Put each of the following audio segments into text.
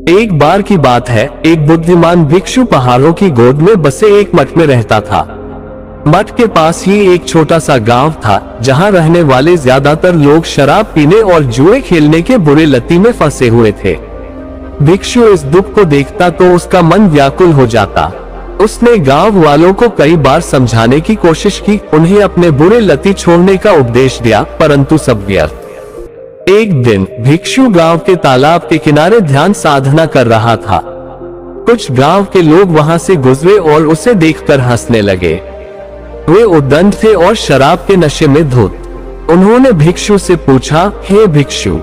एक बार की बात है, एक बुद्धिमान भिक्षु पहाड़ों की गोद में बसे एक मठ में रहता था। मठ के पास ही एक छोटा सा गांव था, जहां रहने वाले ज्यादातर लोग शराब पीने और जुए खेलने के बुरे लती में फंसे हुए थे। भिक्षु इस दुख को देखता तो उसका मन व्याकुल हो जाता। उसने गांव वालों को कई बार समझाने की कोशिश की, उन्हें अपने बुरे लती छोड़ने का उपदेश दिया, परंतु सब व्यर्थ। एक दिन भिक्षु गांव के तालाब के किनारे ध्यान साधना कर रहा था। कुछ गांव के लोग वहां से गुजरे और उसे देखकर हंसने लगे। वे उद्दंड थे और शराब के नशे में धुत। उन्होंने भिक्षु से पूछा, हे भिक्षु,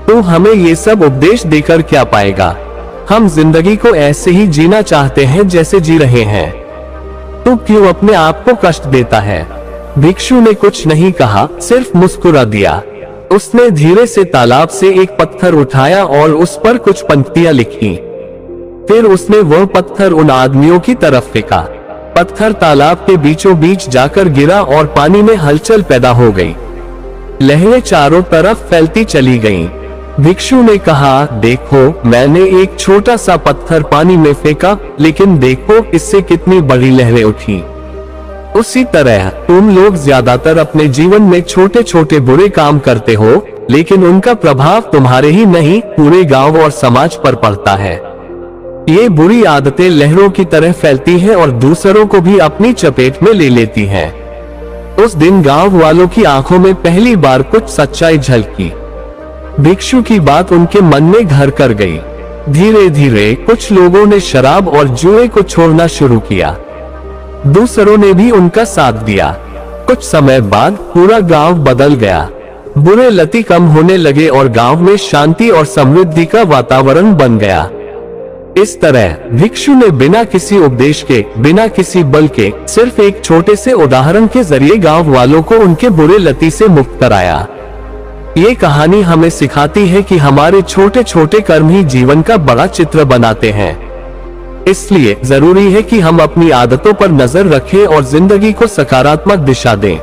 तू हमें ये सब उपदेश देकर क्या पाएगा? हम जिंदगी को ऐसे ही जीना चाहते हैं जैसे जी रहे हैं। तू क्यों अपने आप को कष्ट देता है? भिक्षु ने कुछ नहीं कहा, सिर्फ मुस्कुरा दिया। उसने धीरे से तालाब से एक पत्थर उठाया और उस पर कुछ पंक्तियां लिखी। फिर उसने वह पत्थर उन आदमियों की तरफ फेंका। पत्थर तालाब के बीचों बीच जाकर गिरा और पानी में हलचल पैदा हो गई। लहरें चारों तरफ फैलती चली गईं। भिक्षु ने कहा, देखो, मैंने एक छोटा सा पत्थर पानी में फेंका, लेकिन देखो इससे कितनी बड़ी लहरें उठी। उसी तरह तुम लोग ज्यादातर अपने जीवन में छोटे छोटे बुरे काम करते हो, लेकिन उनका प्रभाव तुम्हारे ही नहीं, पूरे गांव और समाज पर पड़ता है। ये बुरी आदतें लहरों की तरह फैलती हैं और दूसरों को भी अपनी चपेट में ले लेती हैं। उस दिन गांव वालों की आंखों में पहली बार कुछ सच्चाई झलकी। भिक्षु की बात उनके मन में घर कर गई। धीरे धीरे कुछ लोगों ने शराब और जुए को छोड़ना शुरू किया। दूसरों ने भी उनका साथ दिया। कुछ समय बाद पूरा गांव बदल गया। बुरे लती कम होने लगे और गांव में शांति और समृद्धि का वातावरण बन गया। इस तरह भिक्षु ने बिना किसी उपदेश के, बिना किसी बल के, सिर्फ एक छोटे से उदाहरण के जरिए गांव वालों को उनके बुरे लती से मुक्त कराया। ये कहानी हमें सिखाती है कि हमारे छोटे छोटे कर्म ही जीवन का बड़ा चित्र बनाते हैं। इसलिए जरूरी है कि हम अपनी आदतों पर नजर रखें और जिंदगी को सकारात्मक दिशा दें।